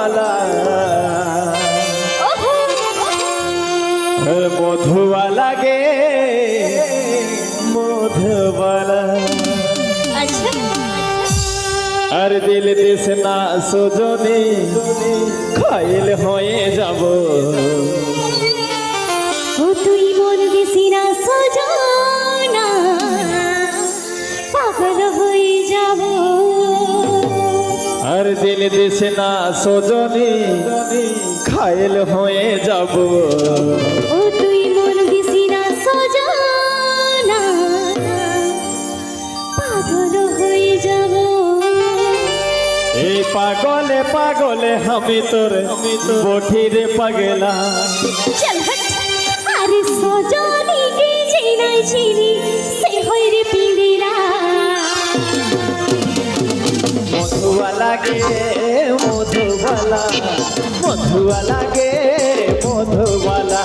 মধুবালা মধুবালা গে মধুবালা আর দিল দিস না সজনে খাইল হয়ে যাব তুই মন দিস না সজনা পাগল হয়ে যাব আর দিল দিস না সজনে খাইল হয়ে যাব তুই মন দিস না সজনা পাগল হয়ে যাব এই পাগলে পাগলে আমি তোর বঠিরে পাগলা চল হট আরে সজনি কে চিনাই চিনি সে হইরে পিঁদিরা মধুবালা গে মধুবালা মধুবালা গে মধুবালা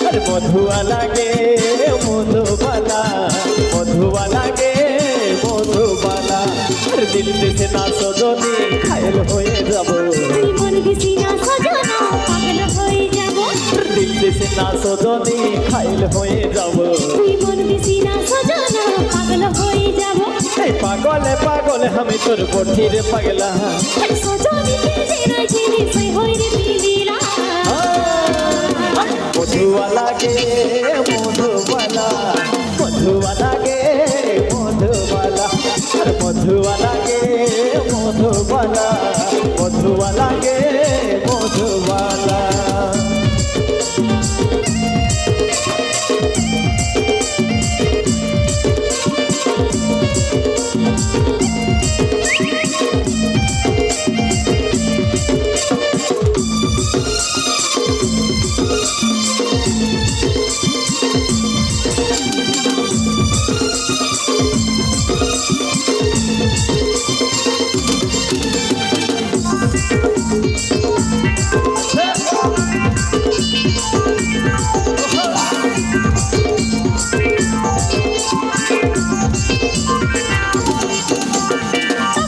আরে মধুবালা গে মধুবালা মধুবালা গে মধুবালা আরে দিল দিছে না সজনি খাইল হয়ে যাব তুই মন দিস না সজনা পাগল হয়ে যাব দিল দিছে না সজনি খাইল হয়ে যাব তুই মন দিস না সজনা পাগল হয়ে যাব এই পাগলে পাগলে আমি তোর বঠিরে পাগলা সজনি কে চিনাই চিনি সে হইরে পিঁদিরা মধুবালা গে মধুবালা মধুবালা গে মধুবালা আর মধুবালা গে মধুবালা মধুবালা গে মধুবালা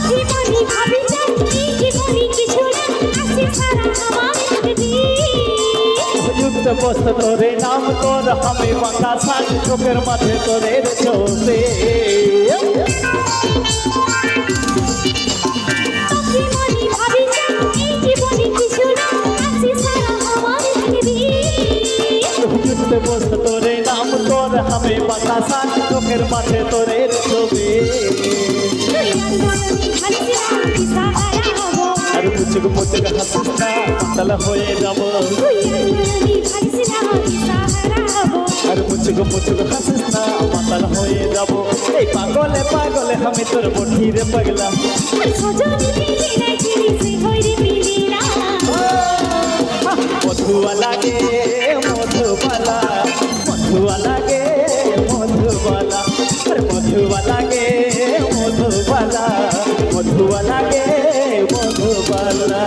জীবনী ভাবি যাই এই জীবনী কিছু না আসে সারা আমার যুক্ত বস্ত তোরে নাম তোর আমি বাঁকা সাজ চোখের মাঝে তোরে চোখে জীবনী ভাবি যাই এই জীবনী কিছু না আসে সারা আমার যুক্ত বস্ত তোরে নাম তোর আমি বাঁকা সাজ চোখের মাঝে তোরে ছবি আর মুচুক মুচুক হাসিস না পাতলা হয়ে যাব আর মুচুক মুচুক হাসিস না পাতলা হয়ে যাব এই পাগলে পাগলে আমি তোর বঠিরে পাগলা মধুবালা গে মধুবালা মধুবালা গে মধুবালা আরে মধুবালা গে মধুবালা মধুবালা গে মধুবালা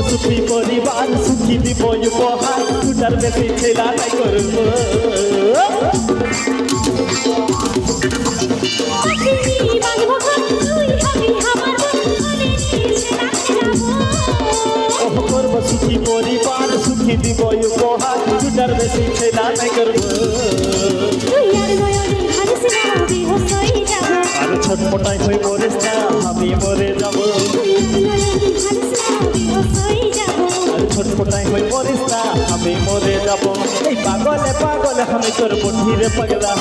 সুখী পরিবার সুখী দিব উপহার দুটার বেশি ছেলা নাই করব করব সুখী পরিবার সুখী দিব উপহার দুটার বেশি ছেলা নাই করব আর ছটপটাই হয়ে মরিস না আমি মরে যাব আর ছটপটাই হয়ে মরিস না আমি মরে যাব এই পাগলে পাগলে আমি তোর বঠিরে পাগলা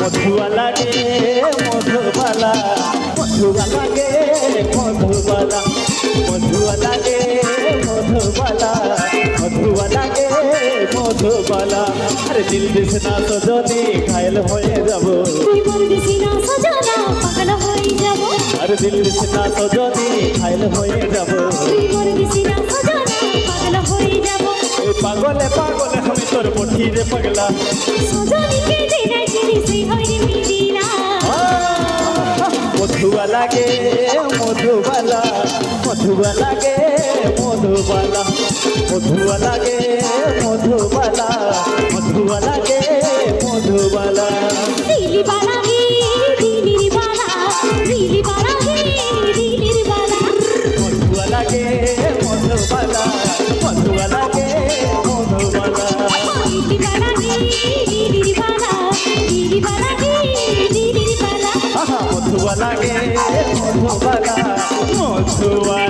মধুবালা গে মধুবালা মধুয়া লাগে মধুবালা মধুয়া লাগে মধুবালা মধুয়া লাগে মধুবালা আরে দিল দিস না তো যদি ঘায়ল হয়ে যাব তুই মন দিছি না সজনা পাগল হয়ে যাব আরে দিল দিস না তো যদি ঘায়ল হয়ে যাব তুই মন দিছি না সজনা পাগল হয়ে যাব এই পাগলে পাগলে আমি তোর মুঠি রে পাগলা সজনীকে যে নাই চিনি সেই হয় রে মিদিনা মধুয়া লাগে মধুবালা মধুয়া লাগে মধুবালা মধুয়া লাগে মধুবালা মধুয়া লাগে মধুবালা দিলি বালা হে দিলির বালা দিলি বালা হে দিলির বালা মধুয়া লাগে মধুবালা মধুয়া লাগে মধুবালা দিলি বালা হে দিলির বালা দিলি বালা হে দিলির বালা আহা মধুয়া লাগে মধুবালা মধুয়া